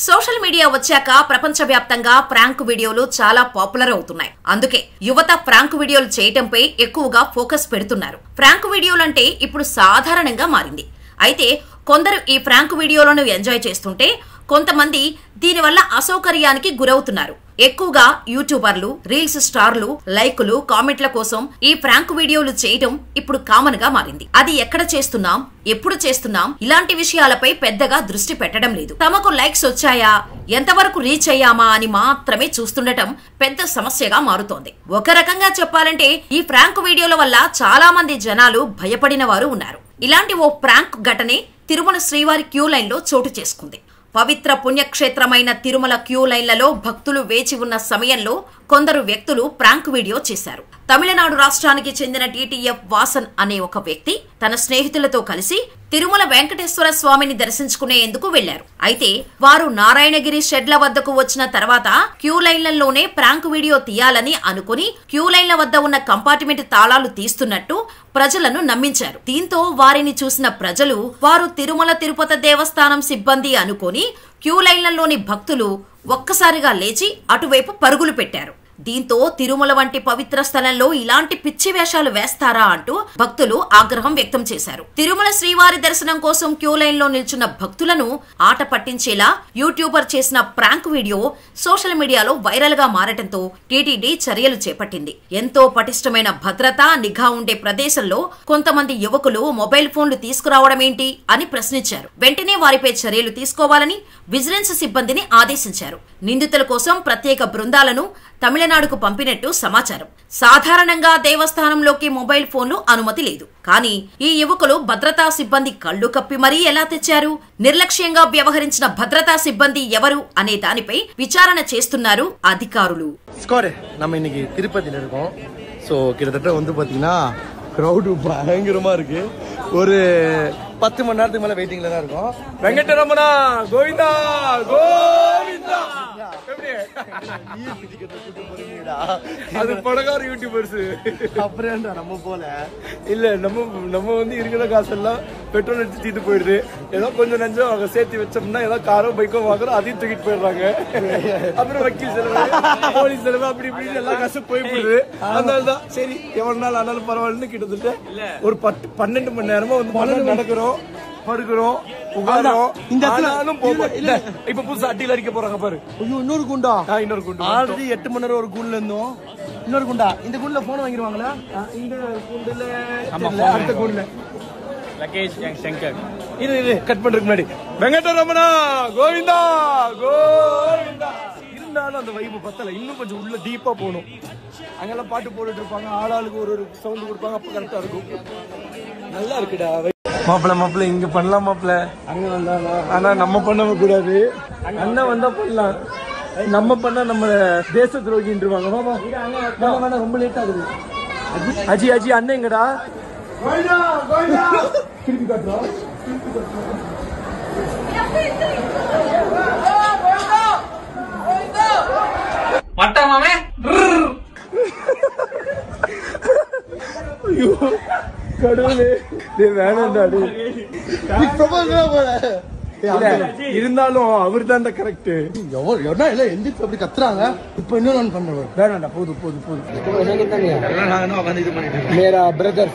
Social media వచ్చాక ప్రపంచవ్యాప్తంగా prank వీడియోలు చాలా పాపులర్ అవుతున్నాయి. అందుకే యువత ప్రాంక్ వీడియోలు చేయటంపై ఎక్కువగా ఫోకస్ పెడుతున్నారు. ప్రాంక్ వీడియోలంటే ఇప్పుడు సాధారణంగా మారింది. అయితే కొందరు ఈ ప్రాంక్ వీడియోలను ఎంజాయ్ చేస్తుంటే కొంతమంది దీనివల్ల అసౌకర్యానికి గురవుతున్నారు. ఎక్కువగా యూట్యూబర్లు, రీల్స్ స్టార్లు లైకులు, కామెంట్ల కోసం ఈ ప్రాంక్ వీడియోలు చేయడం ఇప్పుడు కామన్ గా మారింది. అది ఎక్కడ చేస్తున్నాం, ఎప్పుడు చేస్తున్నాం, ఇలాంటి విషయాలపై పెద్దగా దృష్టి పెట్టడం లేదు. తమకు లైక్స్ వచ్చాయా, ఎంతవరకు రీచ్ అయ్యామా అని మాత్రమే చూస్తుండటం పెద్ద సమస్యగా మారుతోంది. ఒక రకంగా చెప్పాలంటే ఈ ప్రాంక్ వీడియోల వల్ల చాలా మంది జనాలు భయపడిన వారు ఉన్నారు. ఇలాంటి ఓ ప్రాంక్ ఘటనే తిరుమల శ్రీవారి క్యూ లైన్ లో చోటు చేసుకుంది. పవిత్ర పుణ్యక్షేత్రమైన తిరుమల క్యూ లైన్లలో భక్తులు వేచి ఉన్న సమయంలో కొందరు వ్యక్తులు ప్రాంక్ వీడియో చేశారు. తమిళనాడు రాష్ట్రానికి చెందిన టీటీఎఫ్ వాసన్ అనే ఒక వ్యక్తి తన స్నేహితులతో కలిసి తిరుమల వెంకటేశ్వర స్వామిని దర్శించుకునేందుకు వెళ్లారు. అయితే వారు నారాయణగిరి షెడ్ల వద్దకు వచ్చిన తర్వాత క్యూ లైన్లలోనే ప్రాంక్ వీడియో తీయాలని అనుకుని క్యూ లైన్ల వద్ద ఉన్న కంపార్ట్మెంట్ తాళాలు తీస్తున్నట్టు ప్రజలను నమ్మించారు. దీంతో వారిని చూసిన ప్రజలు వారు తిరుమల తిరుపతి దేవస్థానం సిబ్బంది అనుకుని క్యూ లైన్లలోని భక్తులు ఒక్కసారిగా లేచి అటువైపు పరుగులు పెట్టారు. దీంతో తిరుమల వంటి పవిత్ర స్థలంలో ఇలాంటి పిచ్చి వేషాలు వేస్తారా అంటూ భక్తులు ఆగ్రహం వ్యక్తం చేశారు. తిరుమల శ్రీవారి దర్శనం కోసం క్యూ లైన్ లో నిల్చున్న భక్తులను ఆట పట్టించేలా యూట్యూబర్ చేసిన ప్రాంక్ వీడియో సోషల్ మీడియాలో వైరల్ గా మారటంతో టీటీడీ చర్యలు చేపట్టింది. ఎంతో పటిష్టమైన భద్రత, నిఘా ఉండే ప్రదేశంలో కొంతమంది యువకులు మొబైల్ ఫోన్లు తీసుకురావడం ఏంటి అని ప్రశ్నించారు. వెంటనే వారిపై చర్యలు తీసుకోవాలని విజిలెన్స్ సిబ్బందిని ఆదేశించారు. నిందితుల కోసం ప్రత్యేక బృందాలను తమిళనాడుకు పంపినట్టు సమాచారం. సాధారణంగా దేవస్థానంలోకి మొబైల్ ఫోన్లు అనుమతి లేదు. కానీ ఈ యువకులు భద్రతా సిబ్బంది కళ్లు కప్పి మరీ ఎలా తెచ్చారు? నిర్లక్ష్యంగా వ్యవహరించిన భద్రతా సిబ్బంది ఎవరు అనే దానిపై విచారణ చేస్తున్నారు అధికారులు. நம்ம இன்னைக்கு திருப்பதியில இருக்கோம். சோ கிட்டத்தட்ட வந்து பாத்தீங்கன்னா கிரௌடு பயங்கரமா இருக்கு. ஒரு 10 மணி நேரத்துக்கு மேல வெயிட்டிங்ல தான் இருக்கும். வெங்கடரமணா கோவிந்தா கோவிந்தா. அது படகார யூடியூபர்ஸ் அப்புறம் நம்ம போல இல்ல நம்ம வந்து இருக்கிற காசெல்லாம் பெட்ரோல் அடிச்சு தீட்டு போயிடுது. ஏதோ கொஞ்சம் நஞ்சம் அவங்க சேர்த்து வச்சோம்னா ஏதோ காரோ பைக்கோ வாங்குறோம், அதையும் தூக்கிட்டு போயிடுறாங்க. அப்புறம் வக்கீல் செலவு, போலீஸ் செலவு, அப்படி இப்படி எல்லா காசும் போயிடுது. அதனாலதான் சரி எவ்வளவு நாள் ஆனாலும் பரவாயில்லன்னு கிட்டத்தட்ட ஒரு 12 மணி நேரமா வந்து நடக்கிறோம், படுக்கிறோம், உட்காரோம். இந்த இப்ப புதுசா அட்டியில் அடிக்க போறாங்க பாரு. இன்னொரு குண்டா, இன்னொரு குண்டு ஆல்ரெடி 8 மணி நேரம் ஒரு குண்டுல இருந்தோம். இன்னொரு குண்டா, இந்த குண்டுல போன் வாங்கிடுவாங்களா? இந்த குண்டுல அடுத்த குண்டுல லகேஜ் சங்கர். இது கட் பண்றதுக்கு முன்னாடி வெங்கடரமணா கோவிந்தா கோவிந்தா. இருந்தாலும் அந்த வைப்பு பத்தல, இன்னும் கொஞ்சம் உள்ள டீப்பா போகணும். அங்கெல்லாம் பாட்டு போட்டுட்டு இருப்பாங்க, ஆளாளுக்கு ஒரு சவுண்ட் கொடுப்பாங்க, அப்ப கரெக்டா இருக்கும். நல்லா இருக்குடா மாப்பிள்ள இங்க பண்ணலாம் மாப்பிள்ள. அங்க வந்தா ஆனா நம்ம பண்ண கூடாது. அண்ணன் வந்தா பண்ணலாம், நம்ம பண்ணா நம்ம தேச துரோகின்றுவாங்க. வேணா ரொம்ப லேட் ஆகுது. அஜி அஜி அண்ணன் எங்கடா? திருப்பி காட்டுறோம். மட்டமாமே கடவுளே, வேணாண்டா. இருந்தாலும் அவர் தான் கரெக்ட். எந்திரிச்சு அப்படி கத்துறாங்க. இப்ப இன்னும் பண்றவர் வேணாண்டா. போதும் போதும் போதும். மேரா பிரதர்